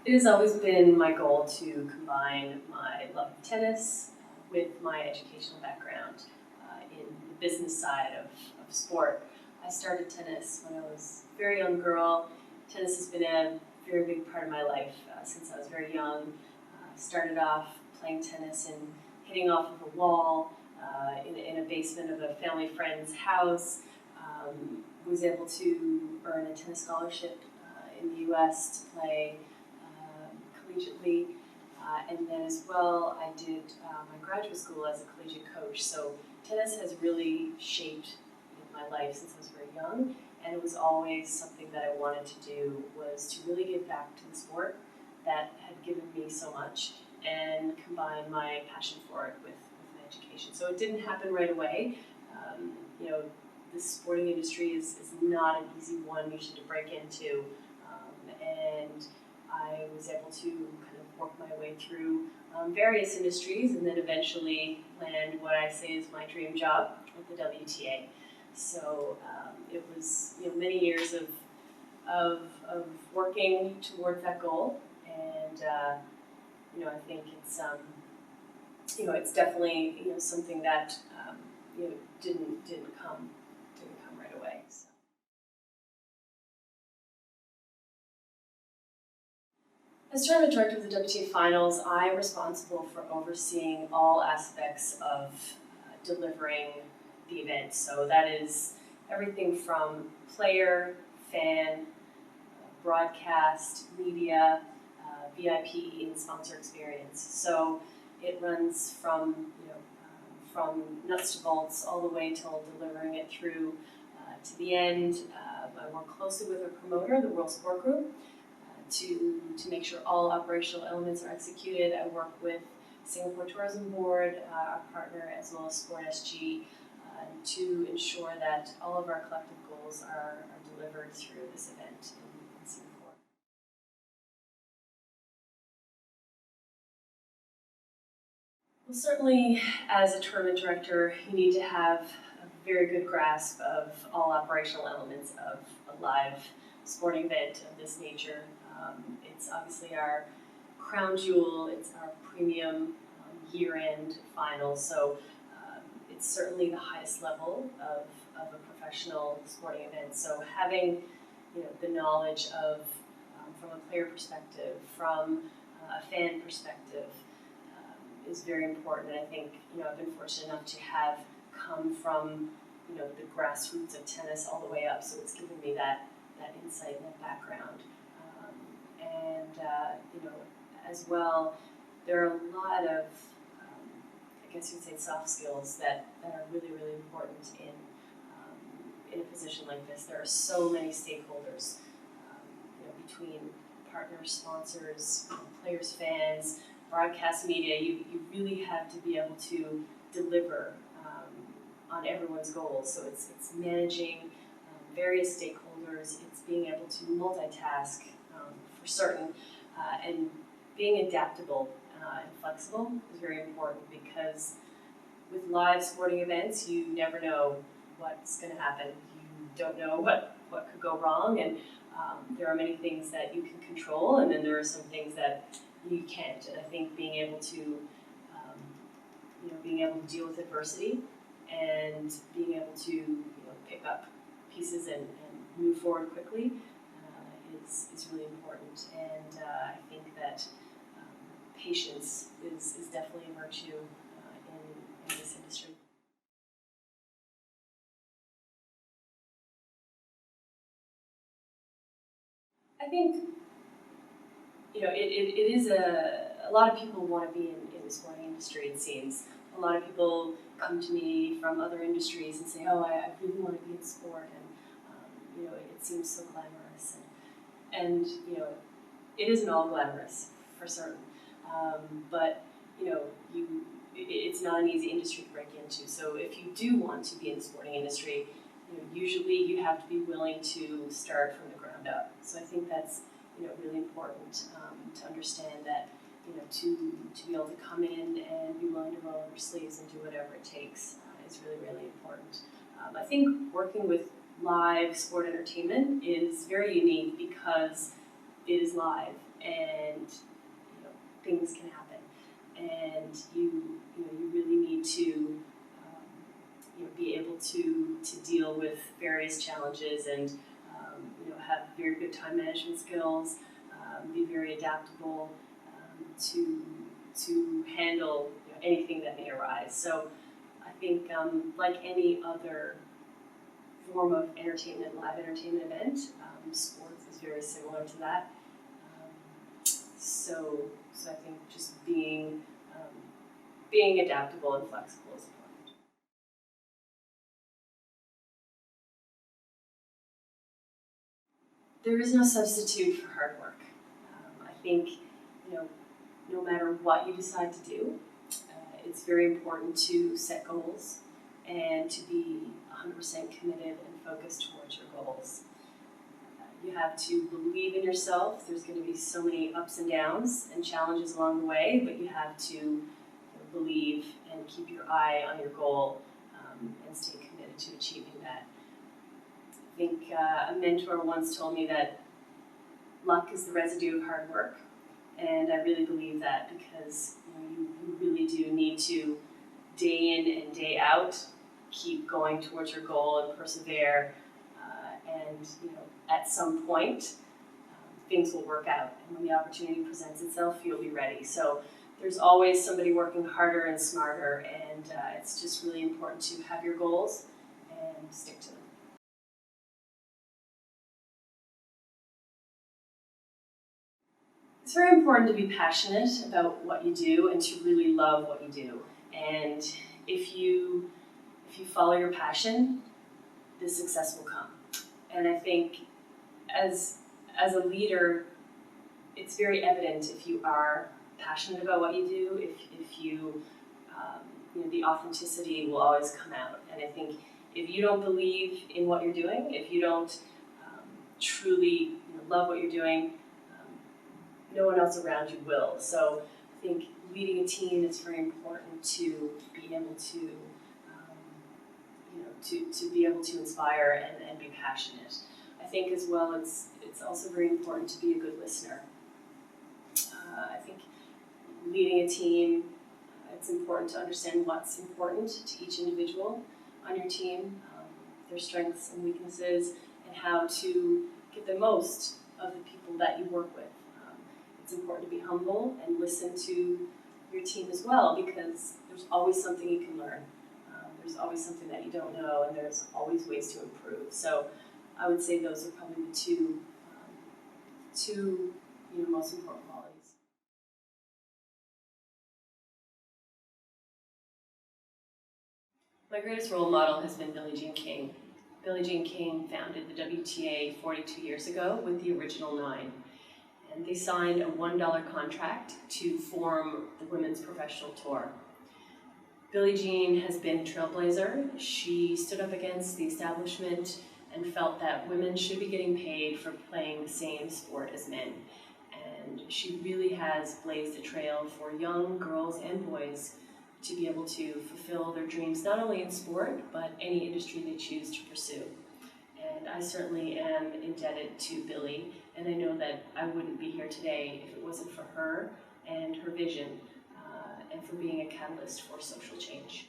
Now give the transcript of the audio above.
It has always been my goal to combine my love of tennis with my educational background in the business side of sport. I started tennis when I was a very young girl. Tennis has been a very big part of my life since I was very young. Started off playing tennis and hitting off of a wall in a basement of a family friend's house. Was able to earn a tennis scholarship in the U.S. to play collegiately, and then as well I did my graduate school as a collegiate coach. So tennis has really shaped my life since I was very young, and it was always something that I wanted to do, was to really give back to the sport that had given me so much and combine my passion for it with my education. So it didn't happen right away. The sporting industry is not an easy one usually to break into, and I was able to kind of work my way through various industries and then eventually land what I say is my dream job with the WTA. So it was many years of working towards that goal, and I think it's it's definitely something that didn't come right away. So. As tournament director of the WTA Finals, I am responsible for overseeing all aspects of delivering the event. So that is everything from player, fan, broadcast, media, VIP, and sponsor experience. So it runs from nuts to bolts all the way till delivering it through to the end. I work closely with our promoter, the World Sport Group, to make sure all operational elements are executed. I work with Singapore Tourism Board, our partner, as well as Sport SG, to ensure that all of our collective goals are delivered through this event in Singapore. Well, certainly as a tournament director, you need to have a very good grasp of all operational elements of a live sporting event of this nature. It's obviously our crown jewel, it's our premium year-end final, so it's certainly the highest level of a professional sporting event. So having the knowledge of, from a player perspective, from a fan perspective, is very important. And I think I've been fortunate enough to have come from the grassroots of tennis all the way up, so it's given me that insight and that background. As well, there are a lot of, I guess you'd say, soft skills that are really, really important in a position like this. There are so many stakeholders, between partners, sponsors, players, fans, broadcast media. You really have to be able to deliver on everyone's goals. So it's managing various stakeholders. It's being able to multitask for certain, and being adaptable and flexible is very important, because with live sporting events, you never know what's going to happen. You don't know what could go wrong, and there are many things that you can control, and then there are some things that you can't. And I think being able to deal with adversity and being able to pick up pieces and move forward quickly is really important. And I think that patience is definitely a virtue in this industry. I think it is a lot of people want to be in the sporting industry, it seems. A lot of people come to me from other industries and say, oh, I really want to be in sport, and it seems so glamorous. And it isn't all glamorous, for certain. But it's not an easy industry to break into. So if you do want to be in the sporting industry, usually you have to be willing to start from the ground up. So I think that's really important to understand that to be able to come in and be willing to roll up your sleeves and do whatever it takes is really, really important. I think working with live sport entertainment is very unique because it is live, and things can happen, and you really need to be able to deal with various challenges and have very good time management skills, be very adaptable to handle anything that may arise. So I think like any other form of entertainment, live entertainment event, sports is very similar to that. So I think just being adaptable and flexible is important. There is no substitute for hard work. I think no matter what you decide to do, it's very important to set goals and to be 100% committed and focused towards your goals. You have to believe in yourself. There's going to be so many ups and downs and challenges along the way, but you have to believe and keep your eye on your goal and stay committed to achieving that. I think a mentor once told me that luck is the residue of hard work, and I really believe that because you really do need to, day in and day out, keep going towards your goal and persevere, and at some point things will work out, and when the opportunity presents itself, you'll be ready. So there's always somebody working harder and smarter, and it's just really important to have your goals and stick to them. It's very important to be passionate about what you do and to really love what you do. And if you follow your passion, the success will come. And I think as a leader, it's very evident if you are passionate about what you do, if you, the authenticity will always come out. And I think if you don't believe in what you're doing, if you don't truly love what you're doing, no one else around you will. So I think leading a team is very important to be able to, to be able to inspire and be passionate. I think as well it's also very important to be a good listener. I think leading a team, it's important to understand what's important to each individual on your team, their strengths and weaknesses, and how to get the most of the people that you work with. It's important to be humble and listen to your team as well, because there's always something you can learn. There's always something that you don't know, and there's always ways to improve. So I would say those are probably the two most important qualities. My greatest role model has been Billie Jean King. Billie Jean King founded the WTA 42 years ago with the original 9. And they signed a $1 contract to form the Women's Professional Tour. Billie Jean has been a trailblazer. She stood up against the establishment and felt that women should be getting paid for playing the same sport as men. And she really has blazed a trail for young girls and boys to be able to fulfill their dreams, not only in sport, but any industry they choose to pursue. And I certainly am indebted to Billie, and I know that I wouldn't be here today if it wasn't for her and her vision, and for being a catalyst for social change.